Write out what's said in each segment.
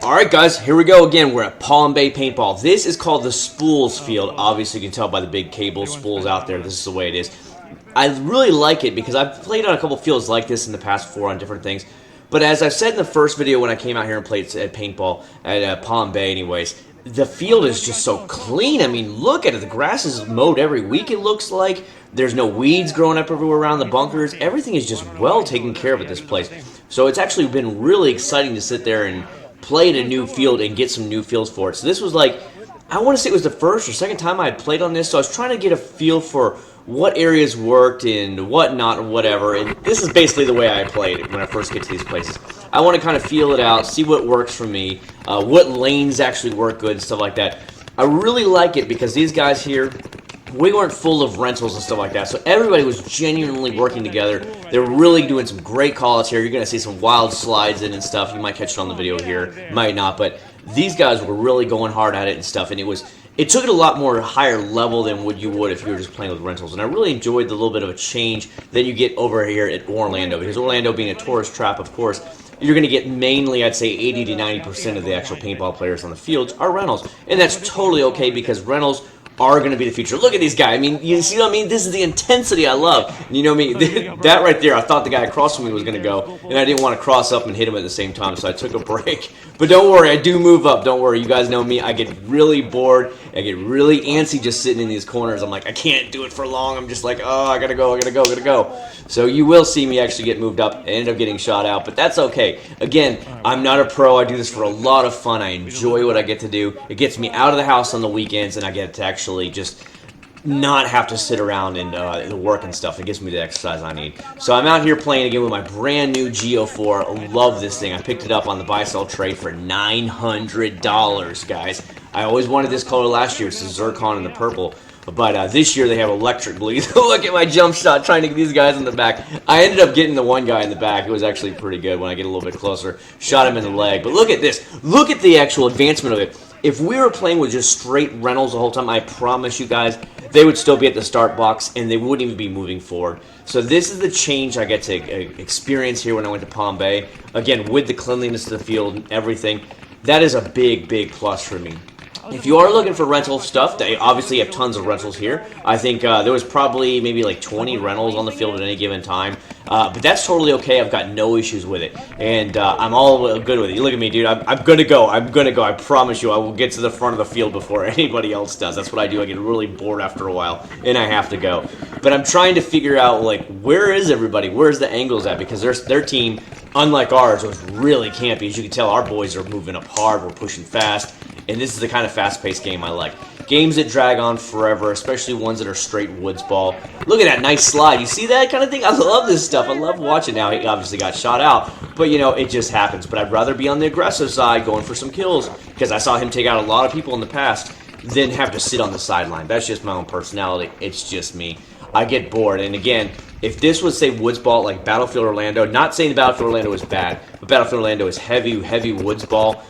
Alright guys, here we go again. We're at Palm Bay Paintball. This is called the Spools field. Obviously you can tell by the big cable spools out there. This is the way it is. I really like it because I've played on a couple fields like this in the past before on different things. But as I've said in the first video when I came out here and played at paintball at Palm Bay anyways, the field is just so clean. I mean, look at it. The grass is mowed every week, it looks like. There's no weeds growing up everywhere around the bunkers. Everything is just well taken care of at this place. So it's actually been really exciting to sit there and play in a new field and get some new feels for it. So this was like, I want to say it was the first or second time I had played on this, so I was trying to get a feel for what areas worked and what not or whatever, and this is basically the way I played it when I first get to these places. I want to kind of feel it out, see what works for me, what lanes actually work good and stuff like that. I really like it because these guys here, we weren't full of rentals and stuff like that, so everybody was genuinely working together. They were really doing some great call-outs here. You're going to see some wild slides in and stuff. You might catch it on the video here, might not, but these guys were really going hard at it and stuff, and it took it a lot more higher level than what you would if you were just playing with rentals, and I really enjoyed the little bit of a change that you get over here at Orlando, because Orlando being a tourist trap, of course, you're going to get mainly, I'd say, 80 to 90% of the actual paintball players on the fields are rentals, and that's totally okay because rentals are going to be the future. Look at these guys. I mean, you see what I mean? This is the intensity I love. You know me, that right there, I thought the guy across from me was going to go, and I didn't want to cross up and hit him at the same time, so I took a break. But don't worry, I do move up. Don't worry. You guys know me. I get really bored. I get really antsy just sitting in these corners. I'm like, I can't do it for long. I'm just like, oh, I got to go, I got to go, I got to go. So you will see me actually get moved up and end up getting shot out, but that's okay. Again, I'm not a pro. I do this for a lot of fun. I enjoy what I get to do. It gets me out of the house on the weekends, and I get to actually just not have to sit around and work and stuff. It gives me the exercise I need. So I'm out here playing again with my brand new Geo 4. I love this thing. I picked it up on the buy-sell trade for $900, guys. I always wanted this color last year. It's the zircon and the purple. But this year they have electric blue. Look at my jump shot trying to get these guys in the back. I ended up getting the one guy in the back. It was actually pretty good when I get a little bit closer. Shot him in the leg. But look at this. Look at the actual advancement of it. If we were playing with just straight rentals the whole time, I promise you guys, they would still be at the start box and they wouldn't even be moving forward. So this is the change I get to experience here when I went to Palm Bay. Again, with the cleanliness of the field and everything, that is a big, big plus for me. If you are looking for rental stuff, they obviously have tons of rentals here. I think there was probably maybe like 20 rentals on the field at any given time. But that's totally okay. I've got no issues with it. And I'm all good with it. You look at me, dude. I'm going to go. I'm going to go. I promise you I will get to the front of the field before anybody else does. That's what I do. I get really bored after a while, and I have to go. But I'm trying to figure out, like, where is everybody? Where's the angles at? Because their team, unlike ours, was really campy. As you can tell, our boys are moving up hard. We're pushing fast. And this is the kind of fast-paced game I like. Games that drag on forever, especially ones that are straight woods ball. Look at that nice slide. You see that kind of thing? I love this stuff. I love watching. Now, he obviously got shot out, but, you know, it just happens. But I'd rather be on the aggressive side going for some kills because I saw him take out a lot of people in the past than have to sit on the sideline. That's just my own personality. It's just me. I get bored. And, again, if this was, say, woods ball like Battlefield Orlando, not saying Battlefield Orlando is bad, but Battlefield Orlando is heavy, heavy woods ball.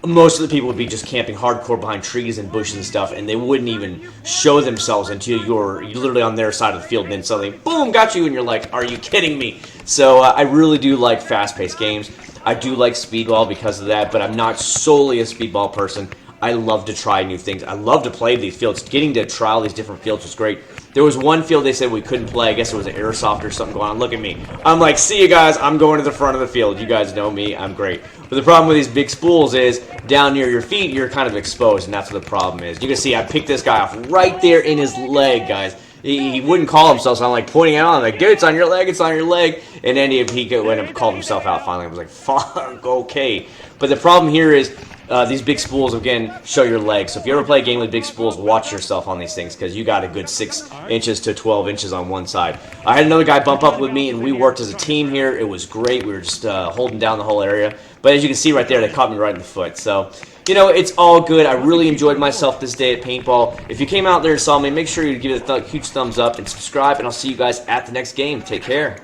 Most of the people would be just camping hardcore behind trees and bushes and stuff, and they wouldn't even show themselves until you're literally on their side of the field, and then suddenly, boom, got you, and you're like, are you kidding me? So I really do like fast-paced games. I do like speedball because of that, but I'm not solely a speedball person. I love to try new things. I love to play these fields. Getting to trial these different fields was great. There was one field they said we couldn't play. I guess it was an airsoft or something going on. Look at me. I'm like, see you guys. I'm going to the front of the field. You guys know me. I'm great. But the problem with these big spools is down near your feet, you're kind of exposed, and that's what the problem is. You can see I picked this guy off right there in his leg, guys. He wouldn't call himself, so I'm like pointing out, I'm like, dude, it's on your leg, it's on your leg. And then he went and called himself out finally. I was like, fuck, okay. But the problem here is these big spools, again, show your legs. So if you ever play a game with big spools, watch yourself on these things because you got a good 6 inches to 12 inches on one side. I had another guy bump up with me, and we worked as a team here. It was great. We were just holding down the whole area. But as you can see right there, they caught me right in the foot. So, you know, it's all good. I really enjoyed myself this day at paintball. If you came out there and saw me, make sure you give it a huge thumbs up and subscribe, and I'll see you guys at the next game. Take care.